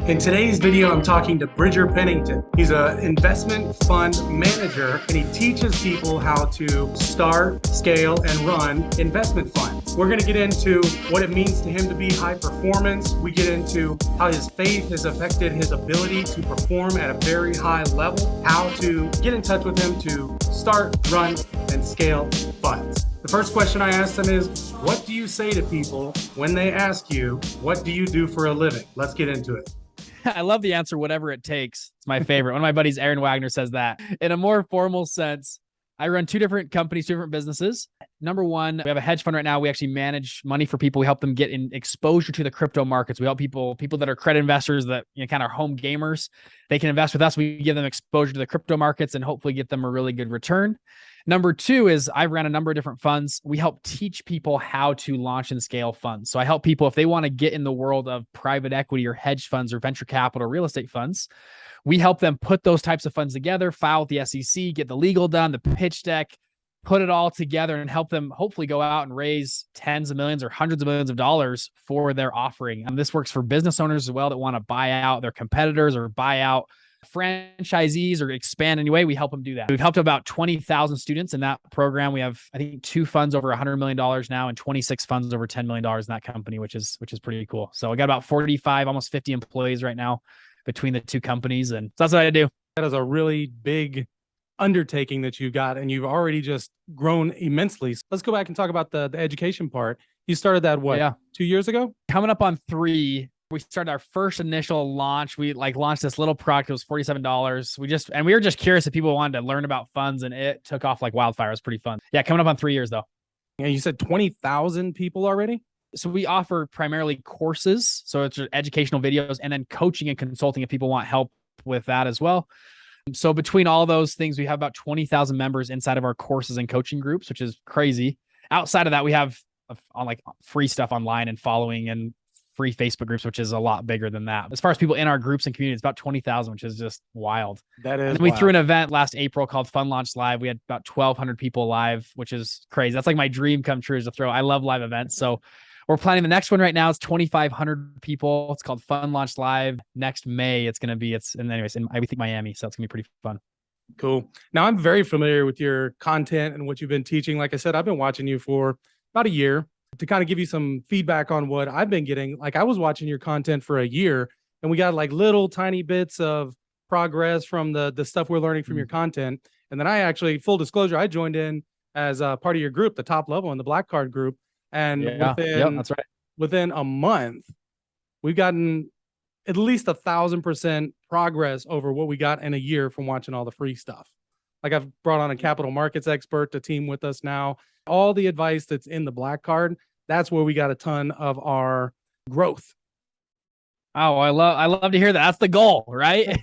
In today's video, I'm talking to Bridger Penington. He's an investment fund manager, and he teaches people how to start, scale, and run investment funds. We're going to get into what it means to him to be high performance. We get into how his faith has affected his ability to perform at a very high level, how to get in touch with him to start, run, and scale funds. The first question I asked him is, what do you say to people when they ask you, what do you do for a living? Let's get into it. I love the answer, whatever it takes. It's my favorite. One of my buddies, Aaron Wagner, says that. In a more formal sense, I run two different companies, two different businesses. Number one, we have a hedge fund right now. We actually manage money for people. We help them get in exposure to the crypto markets. We help people that are credit investors that kind of are home gamers. They can invest with us. We give them exposure to the crypto markets and hopefully get them a really good return. Number two is I ran a number of different funds. We help teach people how to launch and scale funds. So I help people if they want to get in the world of private equity or hedge funds or venture capital or real estate funds. We help them put those types of funds together, file with the SEC, get the legal done, the pitch deck, put it all together and help them hopefully go out and raise tens of millions or hundreds of millions of dollars for their offering. And this works for business owners as well that want to buy out their competitors or buy out franchisees or expand anyway. We help them do that. We've helped about 20,000 students in that program. We have, I think, 2 funds over $100 million now and 26 funds over $10 million in that company, which is pretty cool. So I got about 45, almost 50 employees right now between the two companies. And so that's what I do. That is a really big undertaking that you got, and you've already just grown immensely. So let's go back and talk about the education part. You started that, what, 2 years ago? Coming up on 3. We started our first initial launch. We launched this little product. It was $47. We were just curious if people wanted to learn about funds, and it took off like wildfire. It was pretty fun. Yeah, coming up on 3 years though. And you said 20,000 people already? So we offer primarily courses. So it's educational videos and then coaching and consulting if people want help with that as well. So between all those things, we have about 20,000 members inside of our courses and coaching groups, which is crazy. Outside of that, we have free stuff online and following and free Facebook groups, which is a lot bigger than that. As far as people in our groups and communities, about 20,000, which is just wild. That is. And we threw an event last April called Fund Launch Live. We had about 1,200 people live, which is crazy. That's like my dream come true is to throw. I love live events. So we're planning the next one right now. It's 2,500 people. It's called Fund Launch Live. Next May, it's in I think Miami. So it's gonna be pretty fun. Cool. Now I'm very familiar with your content and what you've been teaching. Like I said, I've been watching you for about a year. To kind of give you some feedback on what I've been getting, like I was watching your content for a year and we got like little tiny bits of progress from the stuff we're learning from your content. And then I actually, full disclosure, I joined in as a part of your group, the top level in the Black Card group. And that's right. Within a month, we've gotten at least 1,000% progress over what we got in a year from watching all the free stuff. Like I've brought on a capital markets expert to team with us now. All the advice that's in the Black Card, that's where we got a ton of our growth. Oh, I love to hear that. That's the goal, right?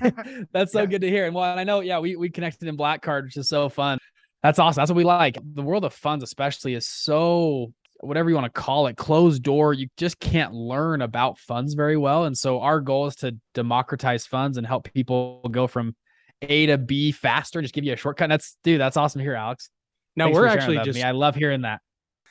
That's so good to hear. And I know, we connected in Black Card, which is so fun. That's awesome. That's what we like. The world of funds especially is so, whatever you want to call it, closed door. You just can't learn about funds very well. And so our goal is to democratize funds and help people go from A to B faster, just give you a shortcut. That's awesome to hear, Alex. Now we're actually just, I love hearing that.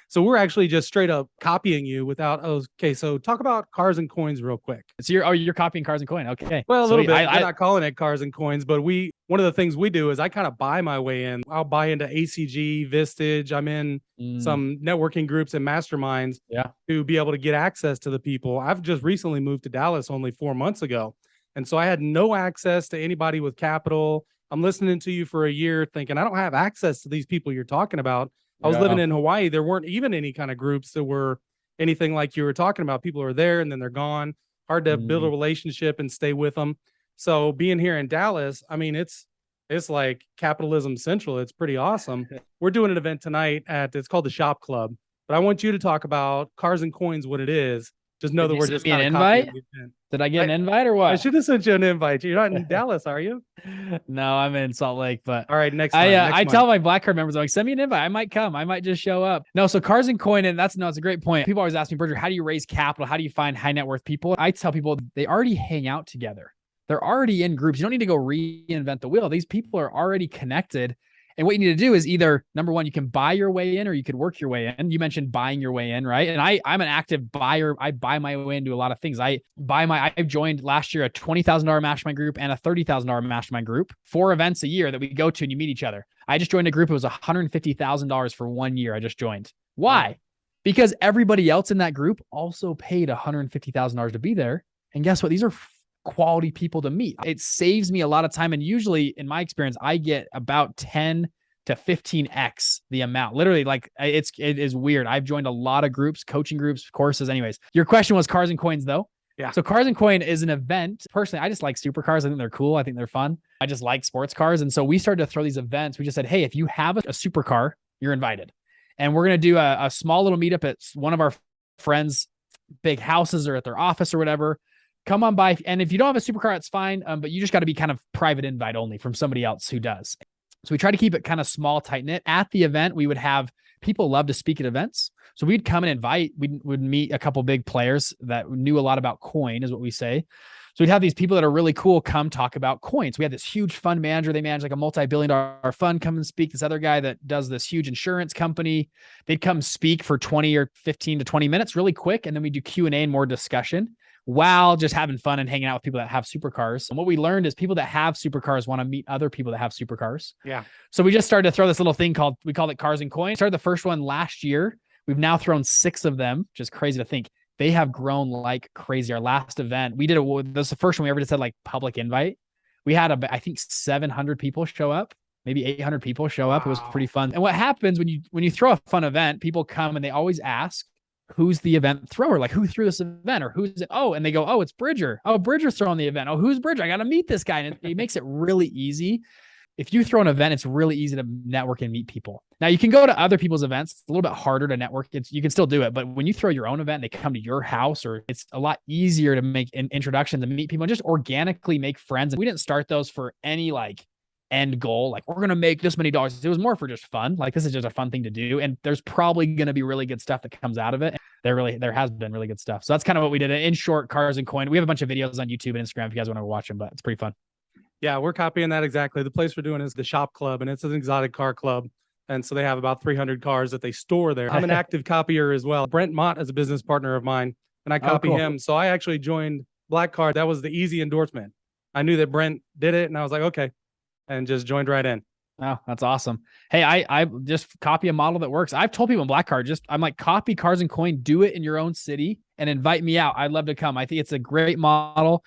So we're actually just straight up copying you without, okay. So talk about Cars and Coins real quick. So you're copying Cars and Coin. Okay. Well, a little bit. I'm not calling it Cars and Coins, but one of the things we do is I kind of buy my way in. I'll buy into ACG, Vistage. I'm in some networking groups and masterminds to be able to get access to the people. I've just recently moved to Dallas only 4 months ago. And so I had no access to anybody with capital. I'm listening to you for a year thinking, I don't have access to these people you're talking about. I was living in Hawaii. There weren't even any kind of groups that were anything like you were talking about. People are there and then they're gone. Hard to build a relationship and stay with them. So being here in Dallas, I mean, it's like capitalism central. It's pretty awesome. We're doing an event tonight it's called the Shop Club, but I want you to talk about Cars and Coins, what it is. Just know that we're just an invite. Did I get an invite or what? I should have sent you an invite. You're not in Dallas, are you? No, I'm in Salt Lake. But all right, next time. I tell my Black Card members, I'm like, send me an invite. I might come. I might just show up. No, so Cars and Coin, and it's a great point. People always ask me, Bridger, how do you raise capital? How do you find high net worth people? I tell people they already hang out together. They're already in groups. You don't need to go reinvent the wheel. These people are already connected. And what you need to do is either, number one, you can buy your way in or you could work your way in. You mentioned buying your way in, right? And I'm an active buyer. I buy my way into a lot of things. I've joined last year a $20,000 mastermind group and a $30,000 mastermind group, 4 events a year that we go to and you meet each other. I just joined a group. It was $150,000 for 1 year. I just joined. Why? Wow. Because everybody else in that group also paid $150,000 to be there. And guess what? These are quality people to meet. It saves me a lot of time. And usually in my experience, I get about 10 to 15x the amount. Literally, like it is weird. I've joined a lot of groups, coaching groups, courses. Anyways, your question was Cars and Coins though. Yeah. So Cars and Coin is an event. Personally, I just like supercars. I think they're cool. I think they're fun. I just like sports cars. And so we started to throw these events. We just said, hey, if you have a supercar, you're invited. And we're going to do a small little meetup at one of our friends' big houses or at their office or whatever. Come on by. And if you don't have a supercar, it's fine. But you just got to be kind of private invite only from somebody else who does. So we try to keep it kind of small, tight knit. At the event, we would have people love to speak at events. So we'd come and invite, we would meet a couple big players that knew a lot about coin is what we say. So we'd have these people that are really cool come talk about coins. We had this huge fund manager. They manage like a multi-billion-dollar fund, come and speak. This other guy that does this huge insurance company, they'd come speak for 20 or 15 to 20 minutes really quick. And then we do Q&A and more discussion while just having fun and hanging out with people that have supercars. And what we learned is people that have supercars want to meet other people that have supercars. Yeah. So we just started to throw this little thing we called it Cars and Coins. Started the first one last year. We've now thrown 6 of them, which is crazy to think. They have grown like crazy. Our last event, this was the first one we ever just said like public invite. We had I think 700 people show up, maybe 800 people show up. Wow. It was pretty fun. And what happens when you throw a fun event, people come and they always ask, who's the event thrower? Like who threw this event or who's it? Oh, and they go, oh, it's Bridger. Oh, Bridger's throwing the event. Oh, who's Bridger? I got to meet this guy. And it makes it really easy. If you throw an event, it's really easy to network and meet people. Now you can go to other people's events. It's a little bit harder to network. You can still do it. But when you throw your own event and they come to your house, or it's a lot easier to make an introduction to meet people and just organically make friends. And we didn't start those for any like end goal. Like we're going to make this many dollars. It was more for just fun. Like this is just a fun thing to do. And there's probably going to be really good stuff that comes out of it. There has been really good stuff. So that's kind of what we did. In short, Cars and Coin. We have a bunch of videos on YouTube and Instagram if you guys want to watch them, but it's pretty fun. Yeah, we're copying that exactly. The place we're doing is the Shop Club, and it's an exotic car club. And so they have about 300 cars that they store there. I'm an active copier as well. Brent Mott is a business partner of mine, and I copy him. So I actually joined Black Card. That was the easy endorsement. I knew that Brent did it, and I was like, okay, and just joined right in. Oh, that's awesome. Hey, I just copy a model that works. I've told people in Black Card, I'm like, copy Cars and Coin, do it in your own city and invite me out. I'd love to come. I think it's a great model.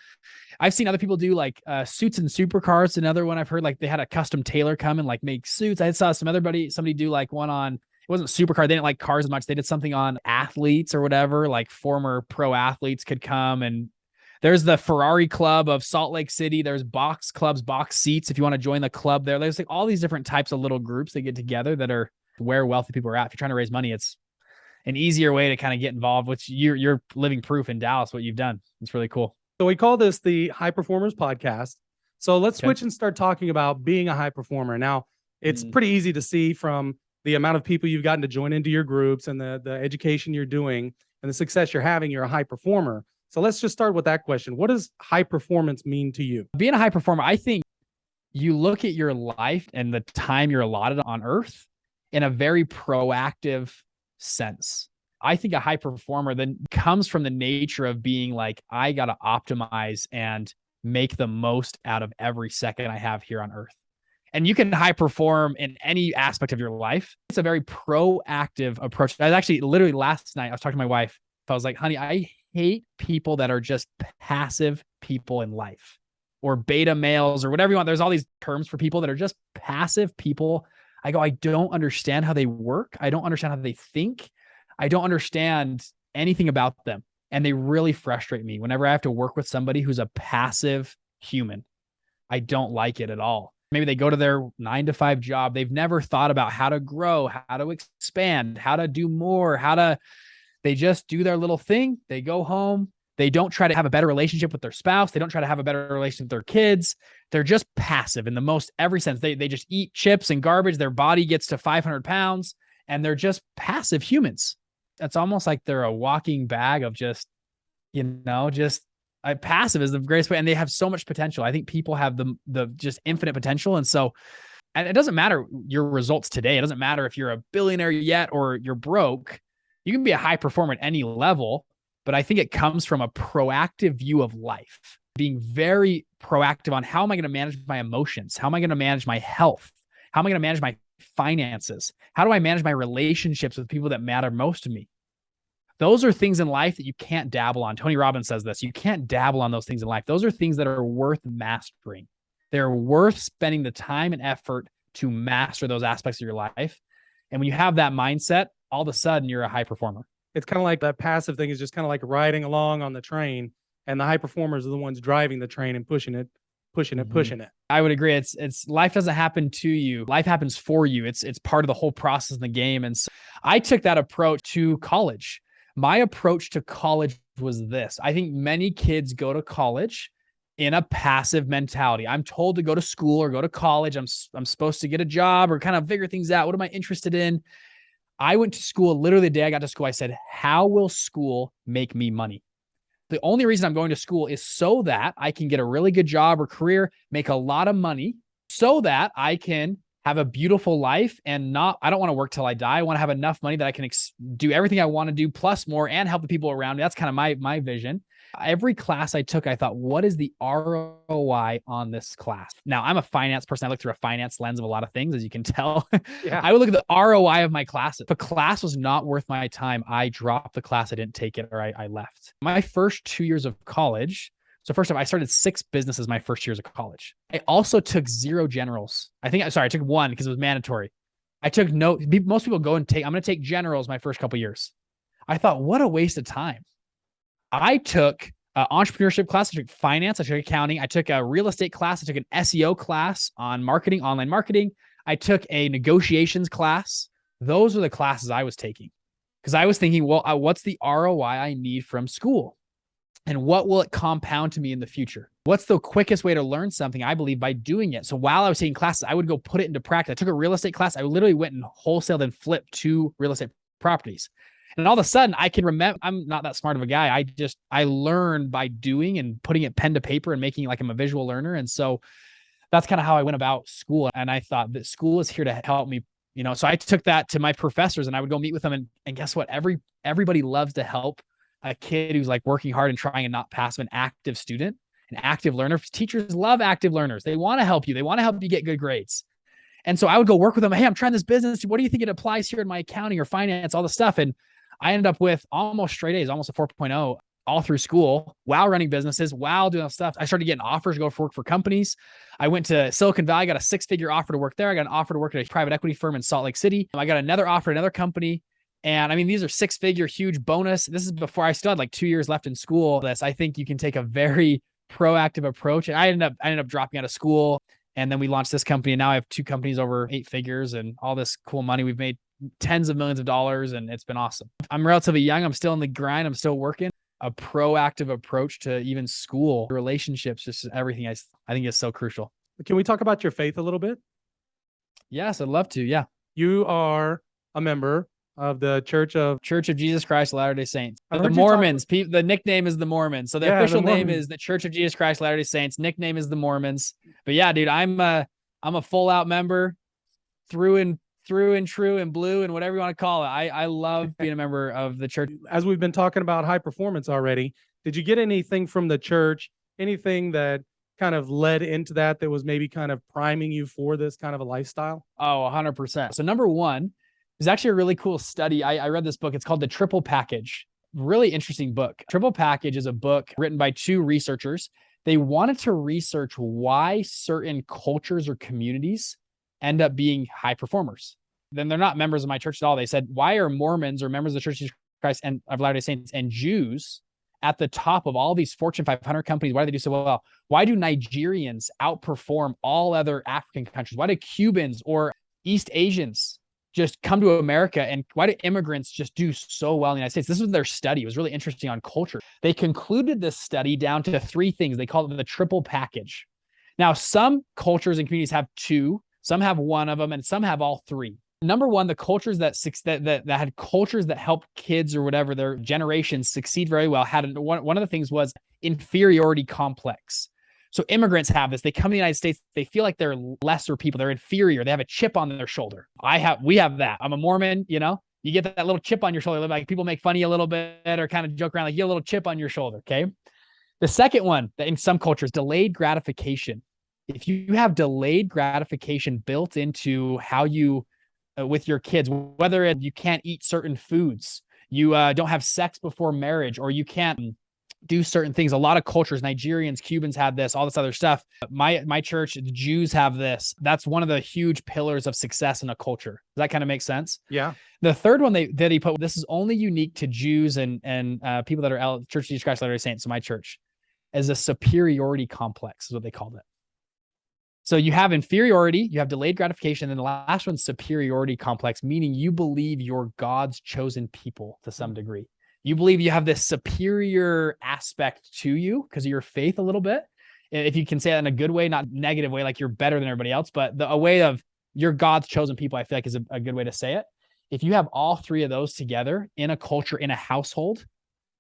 I've seen other people do like suits and supercars. Another one I've heard, like they had a custom tailor come and like make suits. I saw somebody do like one on, it wasn't supercar. They didn't like cars as much. They did something on athletes or whatever, like former pro athletes could come. And there's the Ferrari Club of Salt Lake City. There's box clubs, box seats. If you want to join the club there, there's like all these different types of little groups that get together that are where wealthy people are at. If you're trying to raise money, it's an easier way to kind of get involved, which you're living proof in Dallas, what you've done. It's really cool. So we call this the High Performers Podcast. So let's switch and start talking about being a high performer. Now, it's pretty easy to see from the amount of people you've gotten to join into your groups and the education you're doing and the success you're having. You're a high performer. So let's just start with that question. What does high performance mean to you? Being a high performer, I think you look at your life and the time you're allotted on earth in a very proactive sense. I think a high performer then comes from the nature of being like, I got to optimize and make the most out of every second I have here on earth. And you can high perform in any aspect of your life. It's a very proactive approach. I was actually literally last night, I was talking to my wife. I was like, honey, I hate people that are just passive people in life, or beta males, or whatever you want. There's all these terms for people that are just passive people. I go, I don't understand how they work. I don't understand how they think. I don't understand anything about them. And they really frustrate me whenever I have to work with somebody who's a passive human. I don't like it at all. Maybe they go to their 9-to-5 job. They've never thought about how to grow, how to expand, how to do more, they just do their little thing. They go home. They don't try to have a better relationship with their spouse. They don't try to have a better relationship with their kids. They're just passive in the most every sense. They just eat chips and garbage. Their body gets to 500 pounds and they're just passive humans. That's almost like they're a walking bag of just passive is the greatest way. And they have so much potential. I think people have the just infinite potential. And so And it doesn't matter your results today. It doesn't matter if you're a billionaire yet or you're broke. You can be a high performer at any level, but I think it comes from a proactive view of life, being very proactive on how am I going to manage my emotions? How am I going to manage my health? How am I going to manage my finances? How do I manage my relationships with people that matter most to me? Those are things in life that you can't dabble on. Tony Robbins says this. You can't dabble on those things in life. Those are things that are worth mastering. They're worth spending the time and effort to master those aspects of your life. And when you have that mindset, all of a sudden you're a high performer. It's kind of like that passive thing is just kind of like riding along on the train, and the high performers are the ones driving the train and pushing it. I would agree. It's life doesn't happen to you. Life happens for you. It's part of the whole process in the game. And so I took that approach to college. My approach to college was this. I think many kids go to college in a passive mentality. I'm told to go to school or go to college. I'm supposed to get a job or kind of figure things out. What am I interested in? I went to school literally the day I got to school. I said, how will school make me money? The only reason I'm going to school is so that I can get a really good job or career, make a lot of money, so that I can have a beautiful life and I don't want to work till I die. I want to have enough money that I can do everything I want to do plus more and help the people around me. That's kind of my vision. Every class I took, I thought, what is the ROI on this class? Now, I'm a finance person. I look through a finance lens of a lot of things, as you can tell. Yeah. I would look at the ROI of my classes. If a class was not worth my time, I dropped the class. I didn't take it, or I left. My first 2 years of college. So first off, I started 6 businesses my first years of college. I also took 0 generals. I took 1 because it was mandatory. I took no, most people go and I'm going to take generals my first couple of years. I thought, what a waste of time. I took an entrepreneurship class. I took finance. I took accounting. I took a real estate class. I took an SEO class on marketing, online marketing. I took a negotiations class. Those are the classes I was taking because I was thinking, well, what's the ROI I need from school? And what will it compound to me in the future? What's the quickest way to learn something? I believe by doing it. So while I was taking classes, I would go put it into practice. I took a real estate class. I literally went and wholesaled and flipped 2 real estate properties. And all of a sudden I can remember, I'm not that smart of a guy. I learned by doing and putting it pen to paper and making it like I'm a visual learner. And so that's kind of how I went about school. And I thought that school is here to help me, so I took that to my professors and I would go meet with them. And guess what? Everybody loves to help a kid who's like working hard and trying and not passive, an active student, an active learner. Teachers love active learners. They want to help you. They want to help you get good grades. And so I would go work with them. Hey, I'm trying this business. What do you think it applies here in my accounting or finance, all the stuff? And I ended up with almost straight A's, almost a 4.0 all through school, while running businesses, while doing stuff. I started getting offers to go work for companies. I went to Silicon Valley, got a 6-figure offer to work there. I got an offer to work at a private equity firm in Salt Lake City. I got another offer at another company. And I mean, these are 6-figure, huge bonus. This is before I still had like 2 years left in school. I think you can take a very proactive approach. And I ended up dropping out of school. And then we launched this company. And now I have 2 companies over 8 figures and all this cool money. We've made tens of millions of dollars and it's been awesome. I'm relatively young. I'm still in the grind. I'm still working. A proactive approach to even school, relationships, just everything I think is so crucial. Can we talk about your faith a little bit? Yes, I'd love to. Yeah. You are a member of the Church of Jesus Christ of Latter-day Saints. The Mormons. The nickname is the Mormons. So the official name is the Church of Jesus Christ of Latter-day Saints. Nickname is the Mormons. But yeah, dude, I'm a full out member, through and true and blue and whatever you want to call it. I love being a member of the church. As we've been talking about high performance already, did you get anything from the church? Anything that kind of led into that was maybe kind of priming you for this kind of a lifestyle? Oh, 100%. So number one, there's actually a really cool study. I read this book. It's called The Triple Package. Really interesting book. Triple Package is a book written by 2 researchers. They wanted to research why certain cultures or communities end up being high performers. Then they're not members of my church at all. They said, why are Mormons or members of the Church of Jesus Christ and of Latter-day Saints and Jews at the top of all these Fortune 500 companies? Why do they do so well? Why do Nigerians outperform all other African countries? Why do Cubans or East Asians just come to America? And why do immigrants just do so well in the United States? This was their study. It was really interesting on culture. They concluded this study down to 3 things. They called it the triple package. Now, some cultures and communities have 2, some have 1 of them, and some have all 3. Number 1, the cultures that had cultures that helped kids or whatever their generations succeed very well had one of the things was inferiority complex. So immigrants have this. They come to the United States. They feel like they're lesser people. They're inferior. They have a chip on their shoulder. We have that. I'm a Mormon, you know, you get that little chip on your shoulder. Like people make fun of you a little bit or kind of joke around, like you get a little chip on your shoulder. Okay. The second one that in some cultures, delayed gratification. If you have delayed gratification built into how you, with your kids, whether you can't eat certain foods, you don't have sex before marriage, or you can't do certain things. A lot of cultures, Nigerians, Cubans have this, all this other stuff. My church, the Jews have this. That's one of the huge pillars of success in a culture. Does that kind of make sense? Yeah. The third one that he put, this is only unique to Jews and people that are Church of Jesus Christ Latter-day Saints, so my church, as a superiority complex is what they called it. So you have inferiority, you have delayed gratification, and the last one's superiority complex, meaning you believe you're God's chosen people to some degree. You believe you have this superior aspect to you because of your faith a little bit. If you can say that in a good way, not negative way, like you're better than everybody else, but a way of you're God's chosen people, I feel like is a good way to say it. If you have all three of those together in a culture, in a household,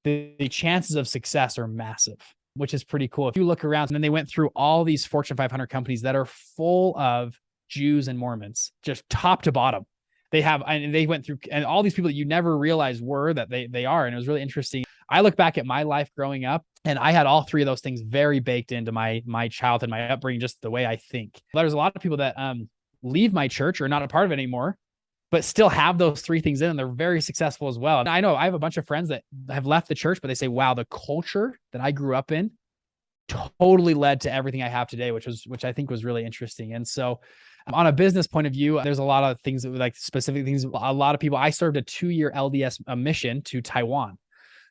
the chances of success are massive, which is pretty cool. If you look around, and then they went through all these Fortune 500 companies that are full of Jews and Mormons, just top to bottom. They went through, and all these people that you never realized were that they are. And it was really interesting. I look back at my life growing up, and I had all three of those things very baked into my childhood, my upbringing, just the way I think. There's a lot of people that leave my church or not a part of it anymore, but still have those three things in, and they're very successful as well. And I know I have a bunch of friends that have left the church, but they say, wow, the culture that I grew up in totally led to everything I have today, which I think was really interesting. And so on a business point of view, there's a lot of things that like specific things. A lot of people, I served a 2-year LDS mission to Taiwan.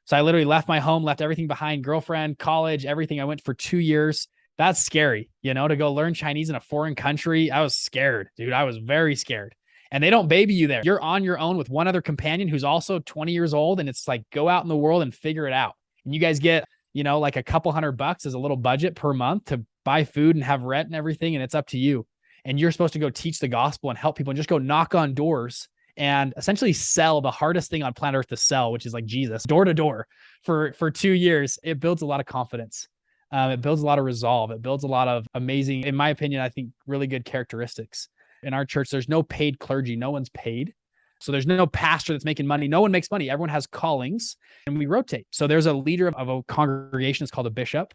So I literally left my home, left everything behind, girlfriend, college, everything. I went for 2 years. That's scary, you know, to go learn Chinese in a foreign country. I was scared, dude. I was very scared. And they don't baby you there. You're on your own with one other companion who's also 20 years old. And it's like, go out in the world and figure it out. And you guys get, you know, like a couple $100 as a little budget per month to buy food and have rent and everything. And it's up to you. And you're supposed to go teach the gospel and help people and just go knock on doors and essentially sell the hardest thing on planet Earth to sell, which is like Jesus, door to door for 2 years. It builds a lot of confidence. It builds a lot of resolve. It builds a lot of amazing, in my opinion, I think really good characteristics. In our church, there's no paid clergy. No one's paid. So there's no pastor that's making money. No one makes money. Everyone has callings and we rotate. So there's a leader of a congregation. It's called a bishop.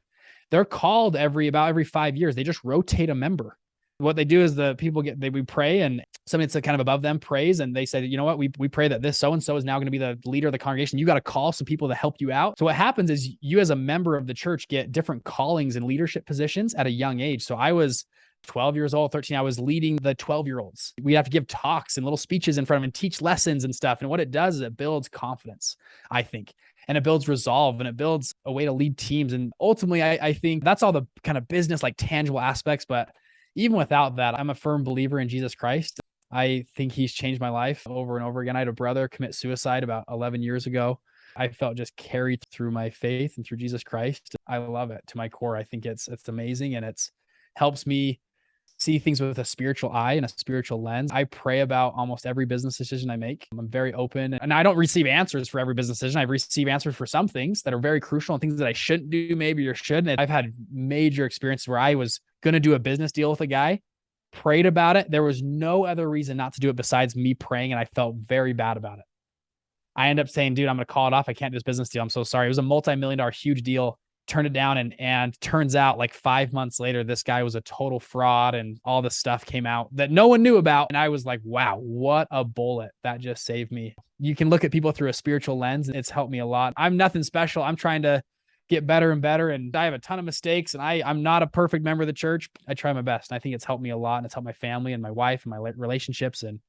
They're called every 5 years. They just rotate a member. What they do is the people we pray, and somebody that's kind of above them prays, and they say, you know what, we pray that this so-and-so is now going to be the leader of the congregation. You got to call some people to help you out. So what happens is you as a member of the church get different callings and leadership positions at a young age. So I was 12 years old, 13, I was leading the 12-year-olds. We have to give talks and little speeches in front of them and teach lessons and stuff. And what it does is it builds confidence, I think. And it builds resolve, and it builds a way to lead teams. And ultimately, I think that's all the kind of business, like tangible aspects. But even without that, I'm a firm believer in Jesus Christ. I think he's changed my life over and over again. I had a brother commit suicide about 11 years ago. I felt just carried through my faith and through Jesus Christ. I love it to my core. I think it's amazing, and it's helps me see things with a spiritual eye and a spiritual lens. I pray about almost every business decision I make. I'm very open, and I don't receive answers for every business decision. I receive answers for some things that are very crucial and things that I shouldn't do, maybe or shouldn't. I've had major experiences where I was going to do a business deal with a guy, prayed about it. There was no other reason not to do it besides me praying, and I felt very bad about it. I ended up saying, dude, I'm going to call it off. I can't do this business deal. I'm so sorry. It was a multi-million-dollar huge deal. Turned it down, and turns out like 5 months later, this guy was a total fraud, and all this stuff came out that no one knew about. And I was like, wow, what a bullet. That just saved me. You can look at people through a spiritual lens, and it's helped me a lot. I'm nothing special. I'm trying to get better and better, and I have a ton of mistakes, and I'm not a perfect member of the church. I try my best, and I think it's helped me a lot, and it's helped my family and my wife and my relationships. And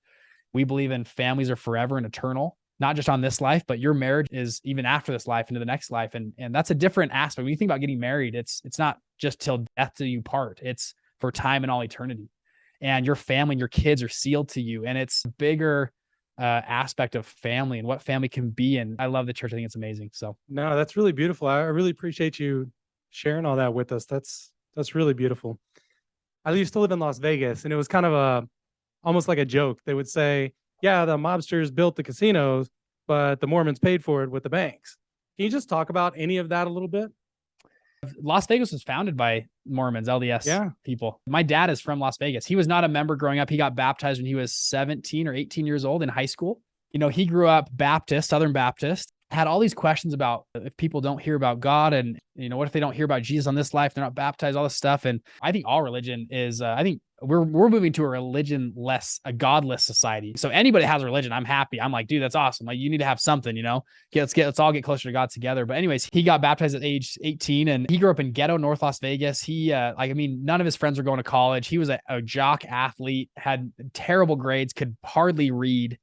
we believe in families are forever and eternal, not just on this life, but your marriage is even after this life into the next life. And that's a different aspect. When you think about getting married, it's not just till death do you part. It's for time and all eternity. And your family and your kids are sealed to you. And it's a bigger aspect of family and what family can be. And I love the church. I think it's amazing. So no, that's really beautiful. I really appreciate you sharing all that with us. That's really beautiful. I used to live in Las Vegas, and it was kind of almost like a joke. They would say, yeah, the mobsters built the casinos, but the Mormons paid for it with the banks. Can you just talk about any of that a little bit? Las Vegas was founded by Mormons, LDS people. My dad is from Las Vegas. He was not a member growing up. He got baptized when he was 17 or 18 years old in high school. He grew up Baptist, Southern Baptist, had all these questions about if people don't hear about God and, what if they don't hear about Jesus on this life, they're not baptized, all this stuff. And I think all religion is, I think we're moving to a godless society. So anybody has a religion, I'm happy. I'm like, dude, that's awesome. Like, you need to have something, let's all get closer to God together. But anyways, he got baptized at age 18 and he grew up in ghetto North Las Vegas. He, none of his friends were going to college. He was a jock athlete, had terrible grades, could hardly read.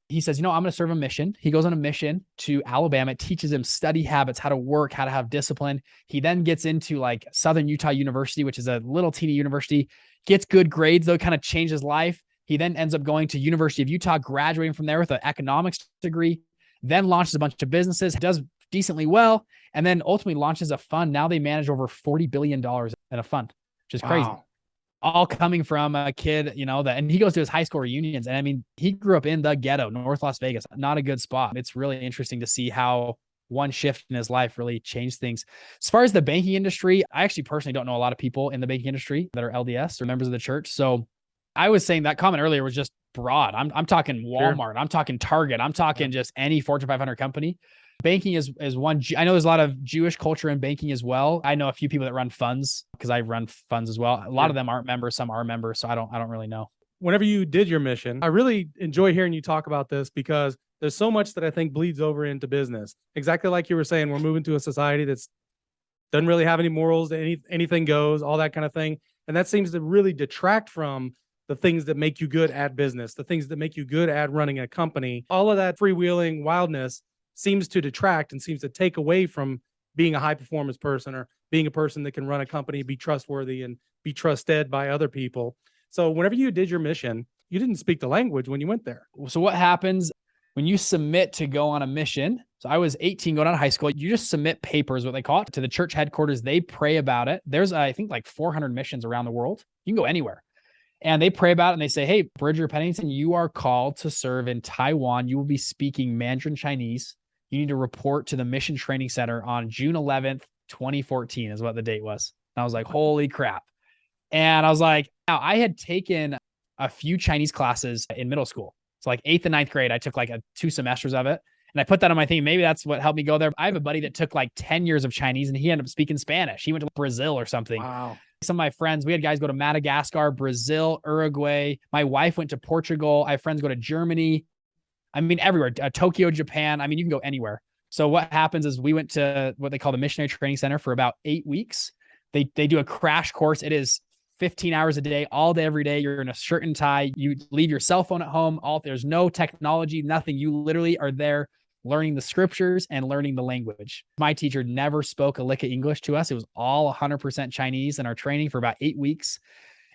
He says, I'm going to serve a mission. He goes on a mission to Alabama. It teaches him study habits, how to work, how to have discipline. He then gets into like Southern Utah University, which is a little teeny university, gets good grades, though, kind of changed his life. He then ends up going to University of Utah, graduating from there with an economics degree, then launches a bunch of businesses, does decently well, and then ultimately launches a fund. Now they manage over $40 billion in a fund, which is crazy. All coming from a kid, and he goes to his high school reunions. And he grew up in the ghetto, North Las Vegas, not a good spot. It's really interesting to see how one shift in his life really changed things. As far as the banking industry, I actually personally don't know a lot of people in the banking industry that are LDS or members of the church. So I was saying that comment earlier was just broad. I'm talking Walmart. Sure. I'm talking Target. I'm talking just any Fortune 500 company. Banking is one. I know there's a lot of Jewish culture in banking as well. I know a few people that run funds because I run funds as well. A lot of them aren't members, some are members. So I don't really know. Whenever you did your mission, I really enjoy hearing you talk about this because there's so much that I think bleeds over into business. Exactly like you were saying, we're moving to a society that's doesn't really have any morals, anything goes, all that kind of thing. And that seems to really detract from the things that make you good at business, the things that make you good at running a company. All of that freewheeling wildness seems to detract and seems to take away from being a high performance person or being a person that can run a company, be trustworthy and be trusted by other people. So whenever you did your mission, you didn't speak the language when you went there. So what happens when you submit to go on a mission? So I was 18 going out of high school. You just submit papers, what they call it, to the church headquarters. They pray about it. There's, I think, like 400 missions around the world. You can go anywhere. And they pray about it and they say, hey, Bridger Penington, you are called to serve in Taiwan. You will be speaking Mandarin Chinese. You need to report to the Mission Training Center on June 11th, 2014 is what the date was. And I was like, holy crap. And I was like, now I had taken a few Chinese classes in middle school. So like 8th and 9th grade, I took like 2 semesters of it. And I put that on my thing. Maybe that's what helped me go there. I have a buddy that took like 10 years of Chinese and he ended up speaking Spanish. He went to Brazil or something. Wow. Some of my friends, we had guys go to Madagascar, Brazil, Uruguay. My wife went to Portugal. I have friends go to Germany. Everywhere, Tokyo, Japan. You can go anywhere. So what happens is we went to what they call the Missionary Training Center for about 8 weeks. They do a crash course. It is 15 hours a day, all day, every day. You're in a shirt and tie. You leave your cell phone at home. There's no technology, nothing. You literally are there learning the scriptures and learning the language. My teacher never spoke a lick of English to us. It was all 100% Chinese in our training for about 8 weeks.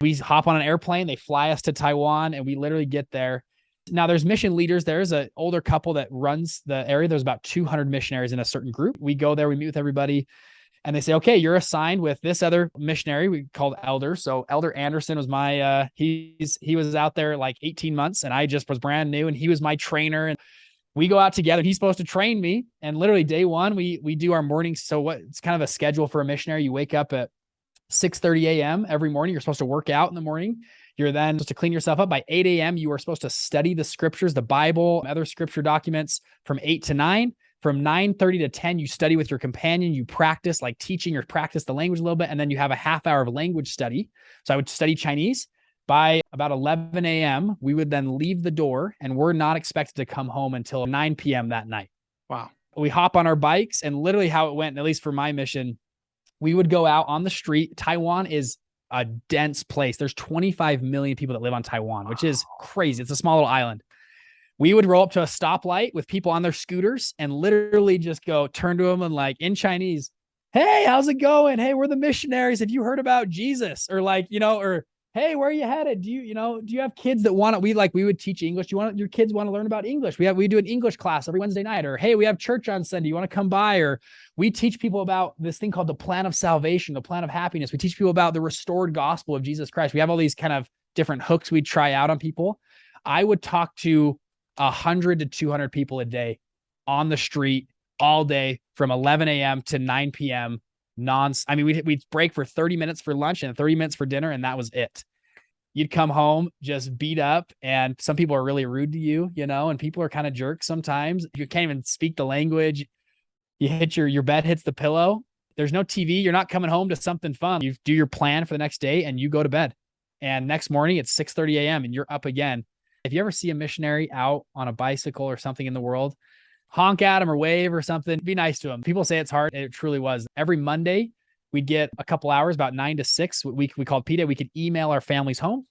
We hop on an airplane. They fly us to Taiwan and we literally get there. Now there's mission leaders. There's an older couple that runs the area. There's about 200 missionaries in a certain group. We go there, we meet with everybody and they say, okay, you're assigned with this other missionary we called Elder. So Elder Anderson was my, he was out there like 18 months and I just was brand new and he was my trainer and we go out together. He's supposed to train me. And literally day one, we do our mornings. So it's kind of a schedule for a missionary. You wake up at 6:30 a.m. every morning. You're supposed to work out in the morning. You're then supposed to clean yourself up. By 8 a.m., you are supposed to study the scriptures, the Bible, other scripture documents from 8 to 9. From 9:30 to 10, you study with your companion. You practice like teaching or practice the language a little bit. And then you have a half hour of language study. So I would study Chinese. By about 11 a.m., we would then leave the door and we're not expected to come home until 9 p.m. that night. Wow. We hop on our bikes and literally how it went, at least for my mission, we would go out on the street. Taiwan is a dense place. There's 25 million people that live on Taiwan, which is crazy. It's a small little island. We would roll up to a stoplight with people on their scooters and literally just go turn to them and like in Chinese, hey, how's it going? Hey, we're the missionaries. Have you heard about Jesus? Or like, or hey, where are you headed? Do you have kids that want to, we would teach English. Your kids want to learn about English. We do an English class every Wednesday night, or, hey, we have church on Sunday. You want to come by? Or we teach people about this thing called the plan of salvation, the plan of happiness. We teach people about the restored gospel of Jesus Christ. We have all these kind of different hooks we try out on people. I would talk to 100 to 200 people a day on the street all day from 11 a.m. to 9 p.m. I mean, we'd break for 30 minutes for lunch and 30 minutes for dinner, and that was it. You'd come home just beat up, and some people are really rude to you, and people are kind of jerks sometimes. You can't even speak the language. You hit your bed hits the pillow. There's no TV. You're not coming home to something fun. You do your plan for the next day and you go to bed. And next morning it's 6:30 a.m. and you're up again. If you ever see a missionary out on a bicycle or something in the world, honk at them or wave or something. Be nice to them. People say it's hard. It truly was. Every Monday, we'd get a couple hours, about 9 to 6. We called P-Day. We could email our families home.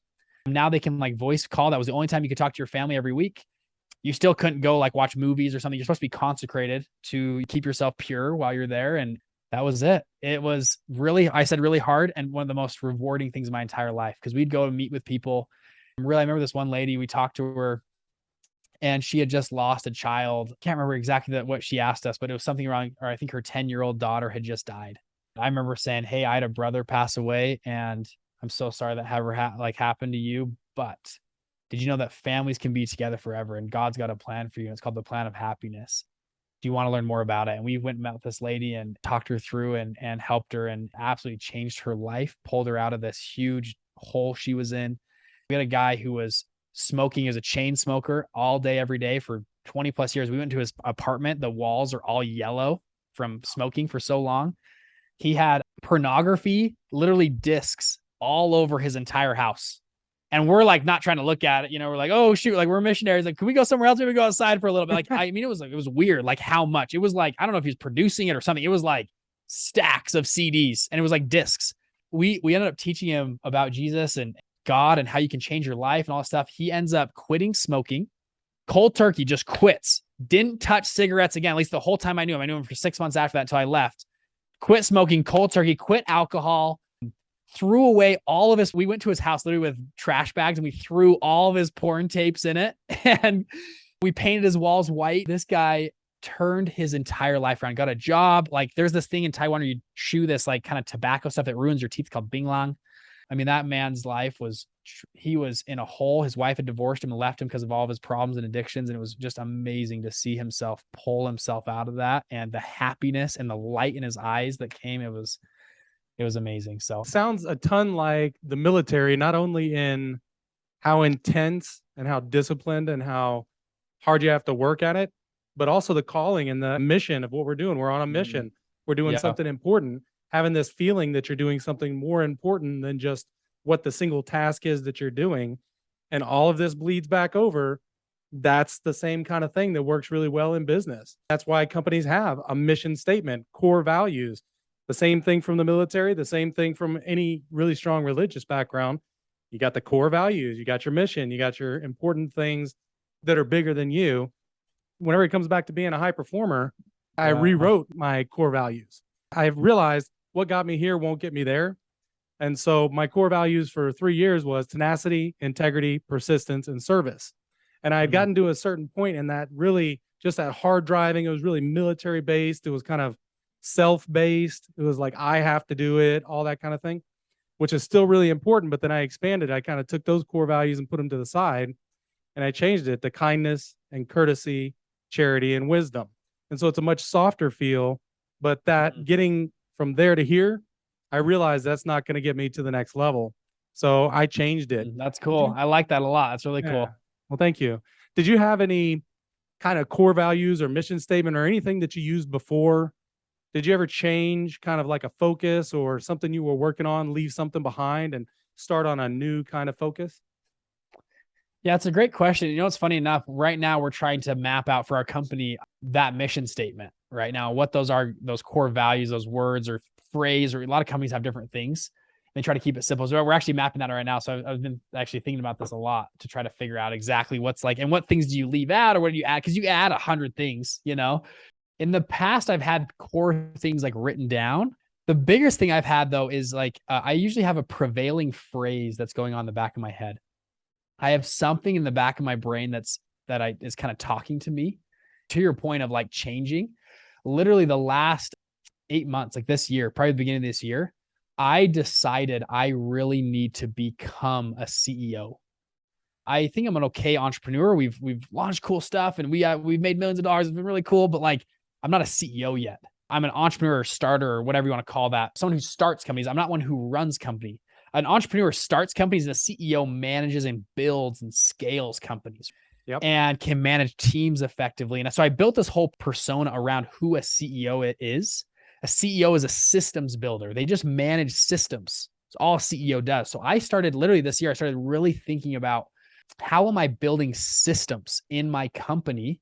Now they can voice call. That was the only time you could talk to your family every week. You still couldn't go watch movies or something. You're supposed to be consecrated to keep yourself pure while you're there. And that was it. It was really hard and one of the most rewarding things in my entire life, because we'd go and meet with people. I remember this one lady, we talked to her and she had just lost a child. Can't remember exactly what she asked us, but it was something around, or I think her 10-year-old daughter had just died. I remember saying, hey, I had a brother pass away and I'm so sorry that happened to you. But did you know that families can be together forever and God's got a plan for you? And it's called the plan of happiness. Do you want to learn more about it? And we went and met with this lady and talked her through and helped her and absolutely changed her life, pulled her out of this huge hole she was in. We had a guy who was smoking as a chain smoker all day, every day for 20 plus years. We went to his apartment. The walls are all yellow from smoking for so long. He had pornography, literally discs all over his entire house. And we're not trying to look at it. We're like, oh shoot, we're missionaries. Can we go somewhere else? Can we go outside for a little bit? It was weird. How much? It was I don't know if he's producing it or something. It was stacks of CDs and it was discs. We ended up teaching him about Jesus and God and how you can change your life and all that stuff. He ends up quitting smoking. Cold turkey, just quits. Didn't touch cigarettes again, at least the whole time I knew him. I knew him for 6 months after that until I left. Quit smoking, cold turkey, quit alcohol, threw away all of his. We went to his house literally with trash bags and we threw all of his porn tapes in it and we painted his walls white. This guy turned his entire life around, got a job. There's this thing in Taiwan where you chew this kind of tobacco stuff that ruins your teeth called Binglang. I mean, that man's life he was in a hole. His wife had divorced him and left him because of all of his problems and addictions. And it was just amazing to see himself pull himself out of that and the happiness and the light in his eyes that came. It was amazing. So sounds a ton like the military, not only in how intense and how disciplined and how hard you have to work at it, but also the calling and the mission of what we're doing. We're on a mission. We're doing something important. Having this feeling that you're doing something more important than just what the single task is that you're doing. And all of this bleeds back over. That's the same kind of thing that works really well in business. That's why companies have a mission statement, core values, the same thing from the military, the same thing from any really strong religious background. You got the core values, you got your mission, you got your important things that are bigger than you. Whenever it comes back to being a high performer, I rewrote my core values. I've realized what got me here won't get me there. And so my core values for 3 years was tenacity, integrity, persistence, and service. And I had gotten to a certain point in that, really just that hard driving. It was really military based. It was kind of self-based. It was I have to do it, all that kind of thing, which is still really important. But then I expanded. I kind of took those core values and put them to the side and I changed it to kindness and courtesy, charity, and wisdom. And so it's a much softer feel, but that getting from there to here, I realized that's not going to get me to the next level. So I changed it. That's cool. I like that a lot. That's really cool. Well, thank you. Did you have any kind of core values or mission statement or anything that you used before? Did you ever change kind of a focus or something you were working on, leave something behind and start on a new kind of focus? Yeah, it's a great question. It's funny enough, right now we're trying to map out for our company that mission statement right now, what those are, those core values, those words or phrase, or a lot of companies have different things. They try to keep it simple. So we're actually mapping that right now. So I've been actually thinking about this a lot to try to figure out exactly what's and what things do you leave out or what do you add? Because you add 100 things, In the past, I've had core things written down. The biggest thing I've had though is I usually have a prevailing phrase that's going on in the back of my head. I have something in the back of my brain is kind of talking to me. To your point of changing, literally the last 8 months, this year, probably the beginning of this year, I decided I really need to become a CEO. I think I'm an okay entrepreneur. We've launched cool stuff and we've made millions of dollars. It's been really cool, but I'm not a CEO yet. I'm an entrepreneur, starter, or whatever you want to call that. Someone who starts companies. I'm not one who runs company. An entrepreneur starts companies, and a CEO manages and builds and scales companies. Yep. And can manage teams effectively. And so I built this whole persona around who a CEO is. A CEO is a systems builder. They just manage systems. It's all a CEO does. So I started literally this year, I started really thinking about how am I building systems in my company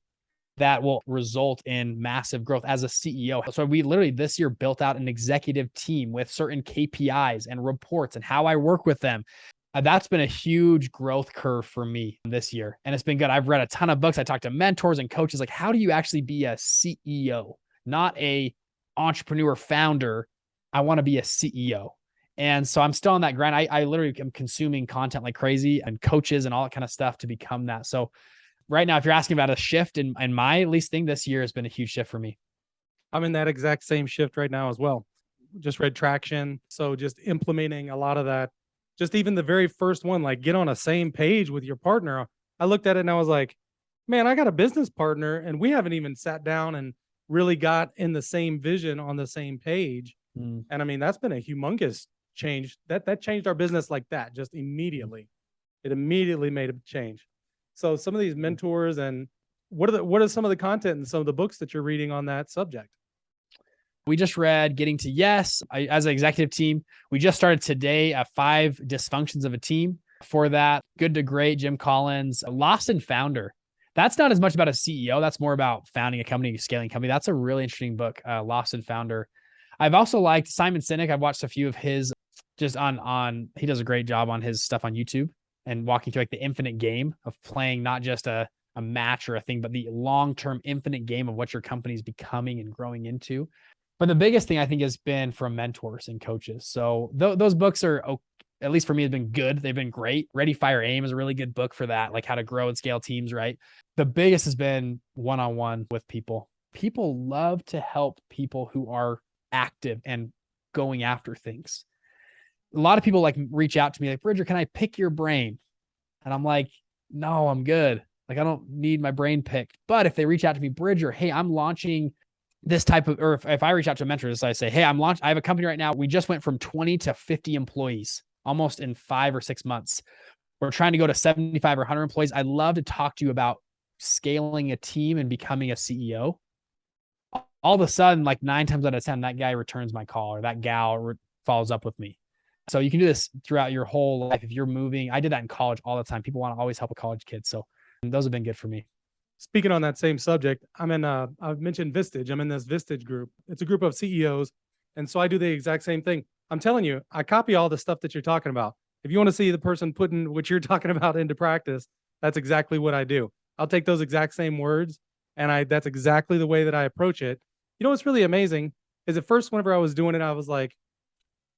that will result in massive growth as a CEO. So we literally this year built out an executive team with certain KPIs and reports and how I work with them. That's been a huge growth curve for me this year. And it's been good. I've read a ton of books. I talked to mentors and coaches. Like, how do you actually be a CEO, not a entrepreneur founder? I want to be a CEO. And so I'm still on that grind. I literally am consuming content like crazy and coaches and all that kind of stuff to become that. So right now, if you're asking about a shift in my at least thing this year has been a huge shift for me. I'm in that exact same shift right now as well. Just read Traction. So just implementing a lot of that. Just even the very first one, like get on a same page with your partner. I looked at it and I was like, man, I got a business partner and we haven't even sat down and really got in the same vision on the same page. And I mean, that's been a humongous change. That changed our business like that, just immediately. It immediately made a change. So some of these mentors and what are some of the content and some of the books that you're reading on that subject? We just read Getting to Yes. As an executive team, we just started today 5 dysfunctions of a team. For that, Good to Great, Jim Collins, Lost and Founder. That's not as much about a CEO. That's more about founding a company, scaling a company. That's a really interesting book, Lost and Founder. I've also liked Simon Sinek. I've watched a few of his just on he does a great job on his stuff on YouTube and walking through like the infinite game of playing not just a match or a thing, but the long-term infinite game of what your company is becoming and growing into. But the biggest thing I think has been from mentors and coaches. So those books are, at least for me, have been good. They've been great. Ready, Fire, Aim is a really good book for that, like how to grow and scale teams, right? The biggest has been one-on-one with people. People love to help people who are active and going after things. A lot of people like reach out to me like, Bridger, can I pick your brain? And I'm like, no, I'm good. Like, I don't need my brain picked. But if they reach out to me, Bridger, hey, I'm launching this type of, or if I reach out to a mentor, I say, hey, I have a company right now. We just went from 20 to 50 employees almost in 5 or 6 months. We're trying to go to 75 or 100 employees. I'd love to talk to you about scaling a team and becoming a CEO. All of a sudden, like 9 times out of 10, that guy returns my call or that gal follows up with me. So you can do this throughout your whole life. If you're moving, I did that in college all the time. People want to always help a college kid. So those have been good for me. Speaking on that same subject, I've mentioned Vistage. I'm in this Vistage group. It's a group of CEOs. And so I do the exact same thing. I'm telling you, I copy all the stuff that you're talking about. If you want to see the person putting what you're talking about into practice, that's exactly what I do. I'll take those exact same words and that's exactly the way that I approach it. You know, what's really amazing is at first, whenever I was doing it, I was like,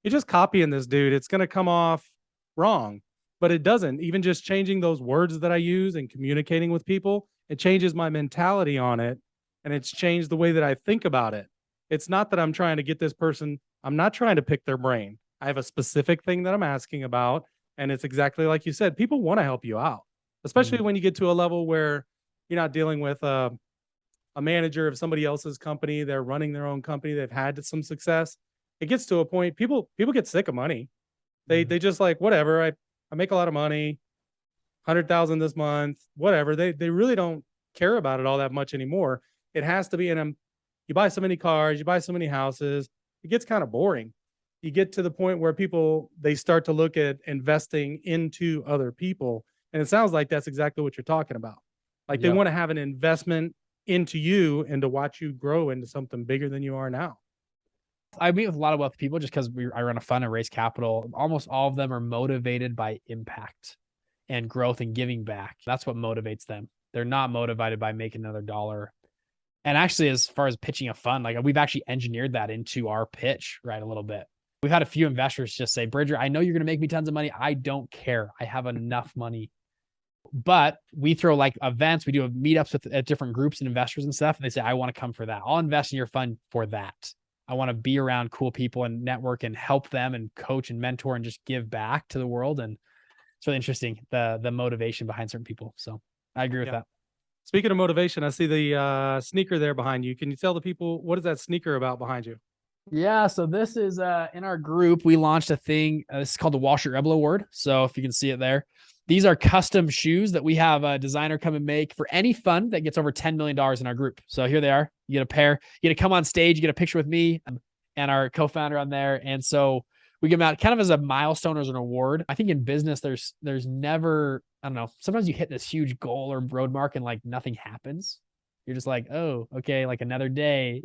you're just copying this dude. It's going to come off wrong, but it doesn't. Even just changing those words that I use and communicating with people, it changes my mentality on it. And it's changed the way that I think about it. It's not that I'm trying to get this person. I'm not trying to pick their brain. I have a specific thing that I'm asking about. And it's exactly like you said, people want to help you out, especially when you get to a level where you're not dealing with a manager of somebody else's company. They're running their own company. They've had some success. It gets to a point, people get sick of money. They just like, whatever, I make a lot of money, 100,000 this month, whatever. They really don't care about it all that much anymore. It has to be you buy so many cars, you buy so many houses, it gets kind of boring. You get to the point where they start to look at investing into other people. And it sounds like that's exactly what you're talking about. Like they want to have an investment into you and to watch you grow into something bigger than you are now. I meet with a lot of wealthy people just because I run a fund and raise capital. Almost all of them are motivated by impact and growth and giving back. That's what motivates them. They're not motivated by making another dollar. And actually, as far as pitching a fund, like we've actually engineered that into our pitch, right? A little bit. We've had a few investors just say, Bridger, I know you're going to make me tons of money. I don't care. I have enough money. But we throw like events. We do meetups at different groups and investors and stuff. And they say, I want to come for that. I'll invest in your fund for that. I want to be around cool people and network and help them and coach and mentor and just give back to the world. And it's really interesting, the motivation behind certain people. So I agree with that. Speaking of motivation, I see the sneaker there behind you. Can you tell the people what is that sneaker about behind you? Yeah, so this is in our group, we launched a thing. This is called the Wall Street Rebel Award. So if you can see it there, these are custom shoes that we have a designer come and make for any fund that gets over $10 million in our group. So here they are. You get a pair, you get to come on stage, you get a picture with me and our co-founder on there. And so we give them out kind of as a milestone or as an award. I think in business, there's never, I don't know, sometimes you hit this huge goal or road mark and like nothing happens. You're just like, oh, okay, like another day,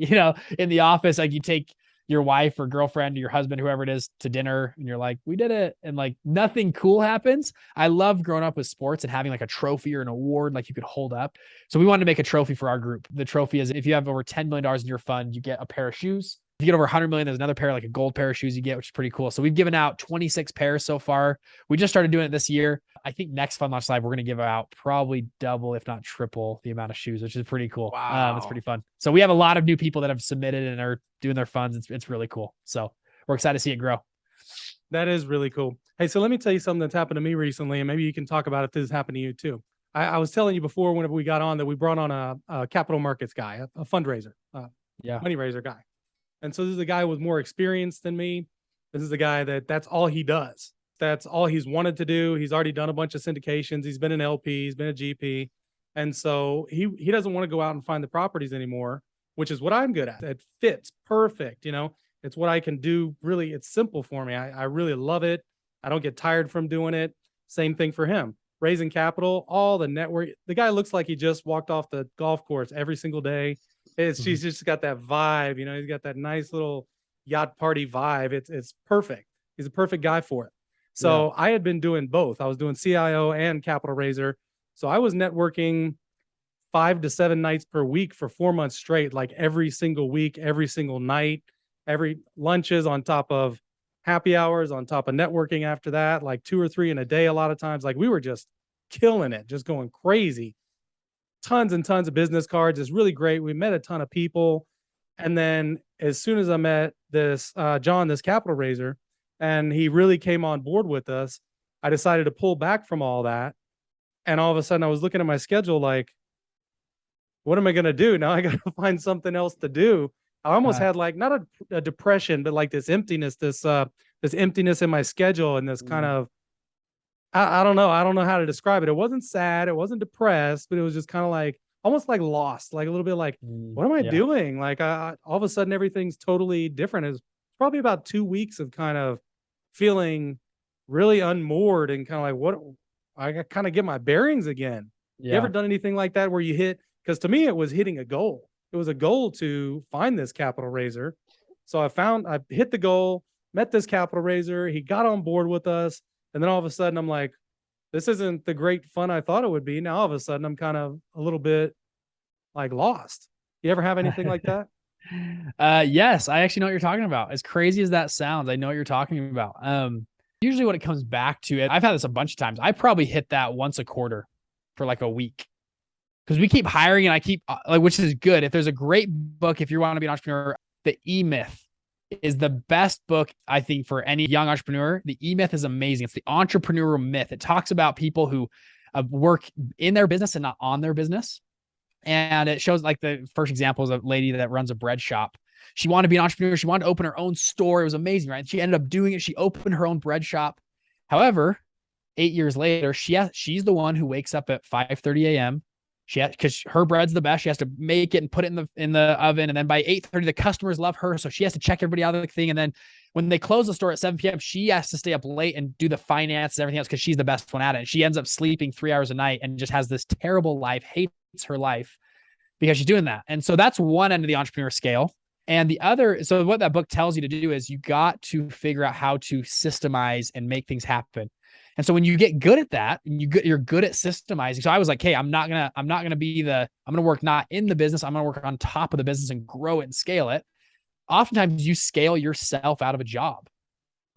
in the office, like you take your wife or girlfriend or your husband, whoever it is, to dinner and you're like, we did it. And like nothing cool happens. I love growing up with sports and having like a trophy or an award like you could hold up. So we wanted to make a trophy for our group. The trophy is if you have over $10 million in your fund, you get a pair of shoes. If you get over 100 million, there's another pair, like a gold pair of shoes you get, which is pretty cool. So we've given out 26 pairs so far. We just started doing it this year. I think next Fund Launch Live, we're going to give out probably double, if not triple the amount of shoes, which is pretty cool. Wow. It's pretty fun. So we have a lot of new people that have submitted and are doing their funds. It's really cool. So we're excited to see it grow. That is really cool. Hey, so let me tell you something that's happened to me recently, and maybe you can talk about if this has happened to you too. I was telling you before whenever we got on that we brought on a capital markets guy, a fundraiser, money raiser guy. And so this is a guy with more experience than me. This is a guy that's all he does. That's all he's wanted to do. He's already done a bunch of syndications. He's been an LP. He's been a GP. And so he doesn't want to go out and find the properties anymore, which is what I'm good at. It fits perfect. It's what I can do. Really, it's simple for me. I really love it. I don't get tired from doing it. Same thing for him. Raising capital, all the network. The guy looks like he just walked off the golf course every single day. She's just got that vibe, he's got that nice little yacht party vibe. It's perfect. He's a perfect guy for it. So I had been doing both. I was doing CIO and capital raiser. So I was networking 5 to 7 nights per week for 4 months straight, like every single week, every single night, every lunches on top of happy hours, on top of networking after that, like 2 or 3 in a day. A lot of times, like we were just killing it, just going crazy. Tons and tons of business cards. It's really great. We met a ton of people. And then as soon as I met this John, this capital raiser, and he really came on board with us, I decided to pull back from all that. And all of a sudden I was looking at my schedule like, what am I going to do? Now I got to find something else to do. I almost had like not a depression, but like this emptiness, this emptiness in my schedule and this kind of, I don't know. I don't know how to describe it. It wasn't sad. It wasn't depressed, but it was just kind of like almost like lost, like a little bit like, what am I doing? Like all of a sudden everything's totally different. It's probably about 2 weeks of kind of feeling really unmoored and kind of like, what I kind of get my bearings again. You ever done anything like that where you hit? Because to me, it was hitting a goal. It was a goal to find this capital raiser. So I hit the goal, met this capital raiser. He got on board with us. And then all of a sudden I'm like, this isn't the great fun I thought it would be. Now all of a sudden I'm kind of a little bit like lost. You ever have anything like that? Yes, I actually know what you're talking about. As crazy as that sounds, I know what you're talking about. Usually when it comes back to it, I've had this a bunch of times. I probably hit that once a quarter for like a week because we keep hiring and I keep which is good. If there's a great book, if you want to be an entrepreneur, the E-Myth is the best book, I think, for any young entrepreneur. The E-Myth is amazing. It's the entrepreneurial myth. It talks about people who work in their business and not on their business. And it shows like the first example is a lady that runs a bread shop. She wanted to be an entrepreneur. She wanted to open her own store. It was amazing, right? She ended up doing it. She opened her own bread shop. However, 8 years later, she's the one who wakes up at 5:30 a.m. Because her bread's the best. She has to make it and put it in the oven. And then by 8:30, the customers love her. So she has to check everybody out of the thing. And then when they close the store at 7 p.m., she has to stay up late and do the finances and everything else because she's the best one at it. And she ends up sleeping 3 hours a night and just has this terrible life, hates her life because she's doing that. And so that's one end of the entrepreneur scale. And the other, so what that book tells you to do is you got to figure out how to systemize and make things happen. And so when you get good at that, and you're good at systemizing. So I was like, hey, I'm going to work not in the business. I'm going to work on top of the business and grow it and scale it. Oftentimes you scale yourself out of a job.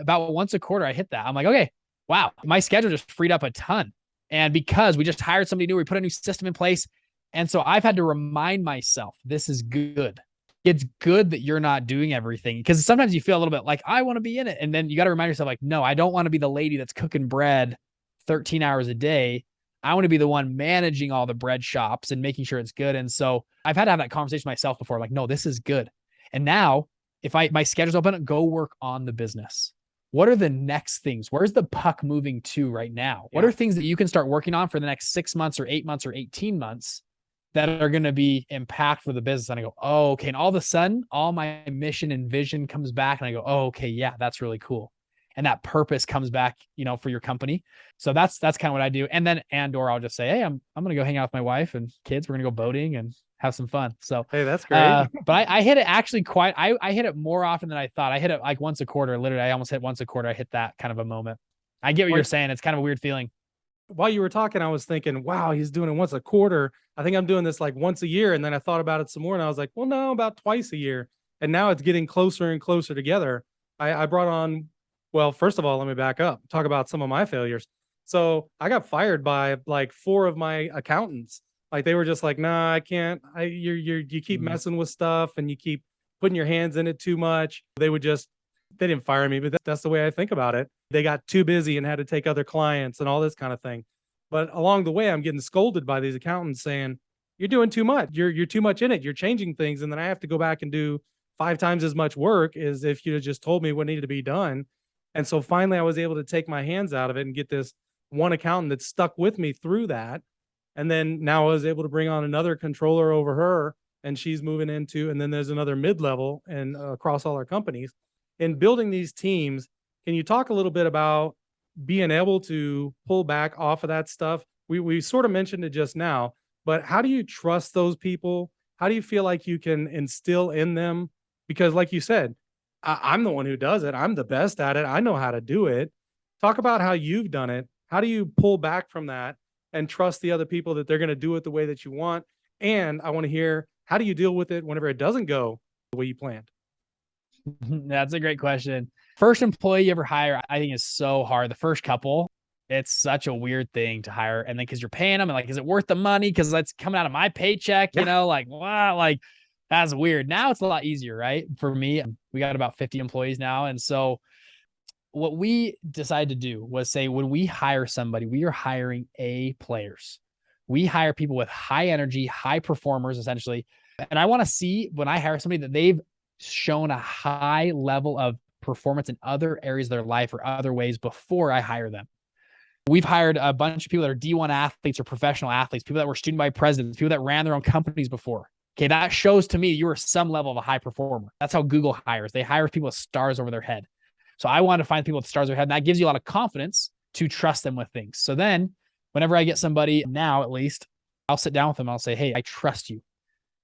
About once a quarter, I hit that. I'm like, okay, wow, my schedule just freed up a ton. And because we just hired somebody new, we put a new system in place. And so I've had to remind myself, this is good. It's good that you're not doing everything because sometimes you feel a little bit like I want to be in it. And then you got to remind yourself like, no, I don't want to be the lady that's cooking bread 13 hours a day. I want to be the one managing all the bread shops and making sure it's good. And so I've had to have that conversation myself before, like, no, this is good. And now if my schedule's open, go work on the business. What are the next things? Where's the puck moving to right now? What are things that you can start working on for the next 6 months or 8 months or 18 months that are going to be impactful for the business? And I go, oh, okay. And all of a sudden, all my mission and vision comes back and I go, oh, okay, yeah, that's really cool. And that purpose comes back, for your company. So that's kind of what I do. And then, or I'll just say, hey, I'm going to go hang out with my wife and kids. We're going to go boating and have some fun. So, hey, that's great. But I hit it actually I hit it more often than I thought. I hit it like once a quarter. Literally, I almost hit once a quarter. I hit that kind of a moment. I get what you're saying. It's kind of a weird feeling. While you were talking, I was thinking, wow, he's doing it once a quarter. I think I'm doing this like once a year. And then I thought about it some more and I was like, well, no, about twice a year. And now it's getting closer and closer together. I brought on, well, first of all, let me back up, talk about some of my failures. So I got fired by like 4 of my accountants. Like they were just like, nah, I can't. You keep messing with stuff and you keep putting your hands in it too much. They didn't fire me, but that's the way I think about it. They got too busy and had to take other clients and all this kind of thing. But along the way, I'm getting scolded by these accountants saying, you're doing too much. You're too much in it. You're changing things. And then I have to go back and do 5 times as much work as if you had just told me what needed to be done. And so finally I was able to take my hands out of it and get this one accountant that stuck with me through that. And then now I was able to bring on another controller over her and she's moving into, and then there's another mid-level and across all our companies. In building these teams, can you talk a little bit about being able to pull back off of that stuff? We sort of mentioned it just now, but how do you trust those people? How do you feel like you can instill in them? Because like you said, I'm the one who does it. I'm the best at it. I know how to do it. Talk about how you've done it. How do you pull back from that and trust the other people that they're going to do it the way that you want? And I want to hear, how do you deal with it whenever it doesn't go the way you planned? That's a great question. First employee you ever hire, I think is so hard. The first couple, it's such a weird thing to hire. And then because you're paying them and like, is it worth the money? Because that's coming out of my paycheck, like, wow, like that's weird. Now it's a lot easier, right? For me, we got about 50 employees now. And so what we decided to do was say, when we hire somebody, we are hiring A players. We hire people with high energy, high performers, essentially. And I want to see when I hire somebody that they've shown a high level of performance in other areas of their life or other ways before I hire them. We've hired a bunch of people that are D1 athletes or professional athletes, people that were student body presidents, people that ran their own companies before. Okay, that shows to me you are some level of a high performer. That's how Google hires. They hire people with stars over their head. So I want to find people with stars over their head, and that gives you a lot of confidence to trust them with things. So then whenever I get somebody now, at least, I'll sit down with them. I'll say, hey, I trust you.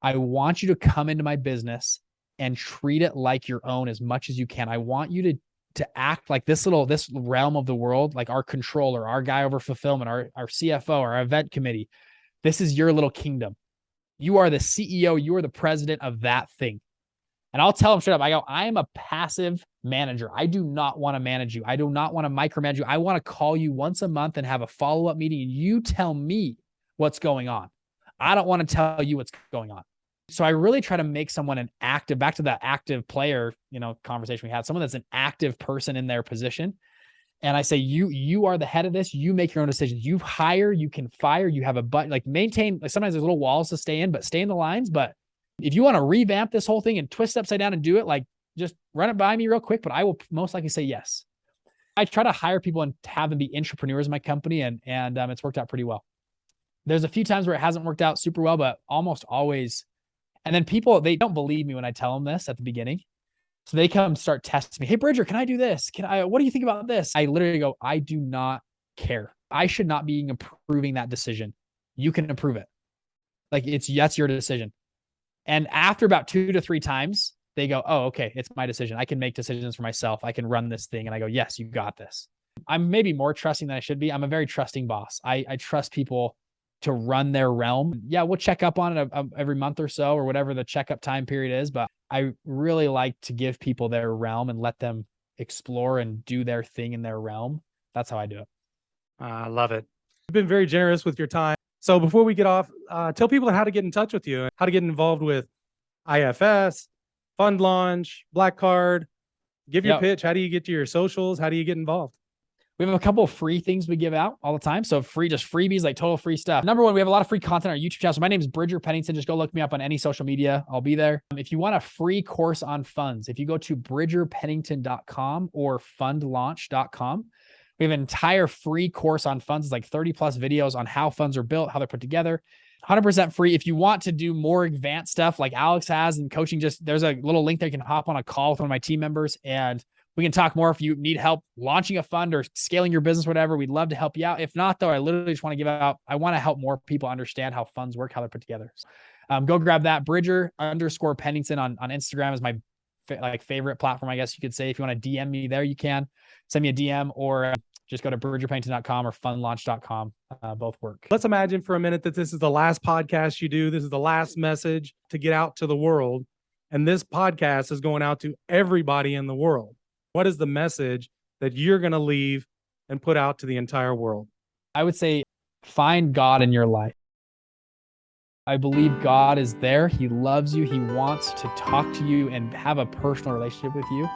I want you to come into my business and treat it like your own as much as you can. I want you to act like this realm of the world, like our controller, our guy over fulfillment, our CFO, our event committee. This is your little kingdom. You are the CEO. You are the president of that thing. And I'll tell them straight up, I go, I am a passive manager. I do not want to manage you. I do not want to micromanage you. I want to call you once a month and have a follow-up meeting and you tell me what's going on. I don't want to tell you what's going on. So I really try to make someone an active, back to that active player, conversation we had, someone that's an active person in their position. And I say, you are the head of this. You make your own decisions. You hire, you can fire, you have a button, like maintain, like sometimes there's little walls to stay in, but stay in the lines. But if you want to revamp this whole thing and twist it upside down and do it, like just run it by me real quick, but I will most likely say yes. I try to hire people and have them be entrepreneurs in my company. And it's worked out pretty well. There's a few times where it hasn't worked out super well, but almost always. And then people, they don't believe me when I tell them this at the beginning. So they come start testing me. Hey, Bridger, can I do this? What do you think about this? I literally go, I do not care. I should not be approving that decision. You can approve it. Like that's your decision. And after about 2 to 3 times, they go, oh, okay, it's my decision. I can make decisions for myself. I can run this thing. And I go, yes, you got this. I'm maybe more trusting than I should be. I'm a very trusting boss. I trust people to run their realm. Yeah, we'll check up on it every month or so or whatever the checkup time period is. But I really like to give people their realm and let them explore and do their thing in their realm. That's how I do it. I love it. You've been very generous with your time. So before we get off, tell people how to get in touch with you, how to get involved with IFS, Fund Launch, Black Card. Give your pitch. How do you get to your socials? How do you get involved? We have a couple of free things we give out all the time. So free, just freebies, like total free stuff. Number one, we have a lot of free content on our YouTube channel. So my name is Bridger Penington. Just go look me up on any social media. I'll be there. If you want a free course on funds, if you go to bridgerpennington.com or fundlaunch.com, we have an entire free course on funds. It's like 30 plus videos on how funds are built, how they're put together. 100% free. If you want to do more advanced stuff like Alex has and coaching, just there's a little link there. You can hop on a call with one of my team members and we can talk more if you need help launching a fund or scaling your business, whatever. We'd love to help you out. If not, though, I literally just want to give out, I want to help more people understand how funds work, how they're put together. Go grab that. Bridger_Penington on Instagram is my favorite platform, I guess you could say. If you want to DM me there, you can send me a DM or just go to bridgerpennington.com or fundlaunch.com. Both work. Let's imagine for a minute that this is the last podcast you do. This is the last message to get out to the world. And this podcast is going out to everybody in the world. What is the message that you're going to leave and put out to the entire world? I would say find God in your life. I believe God is there. He loves you. He wants to talk to you and have a personal relationship with you,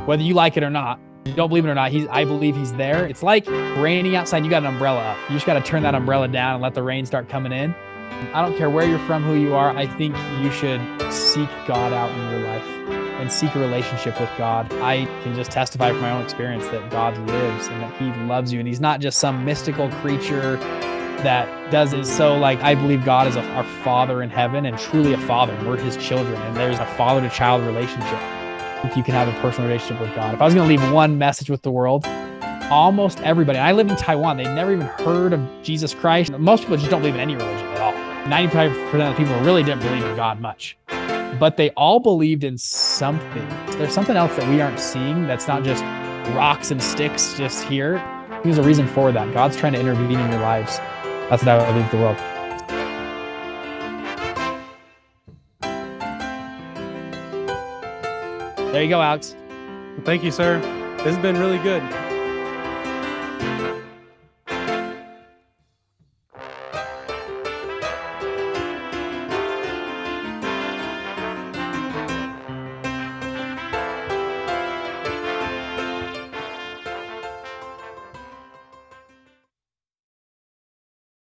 whether you like it or not. You don't believe it or not, I believe he's there. It's like raining outside. You got an umbrella up. You just got to turn that umbrella down and let the rain start coming in. I don't care where you're from, who you are. I think you should seek God out in your life and seek a relationship with God. I can just testify from my own experience that God lives and that he loves you. And he's not just some mystical creature that does it. So like, I believe God is our Father in heaven and truly a father. We're his children and there's a father to child relationship. I think you can have a personal relationship with God. If I was going to leave one message with the world, almost everybody, I live in Taiwan, they never even heard of Jesus Christ. Most people just don't believe in any religion at all. 95% of the people really didn't believe in God much, but they all believed in something. There's something else that we aren't seeing that's not just rocks and sticks just here. There's a reason for that. God's trying to intervene in your lives. That's what I would leave the world. There you go, Alex. Well, thank you, sir. This has been really good.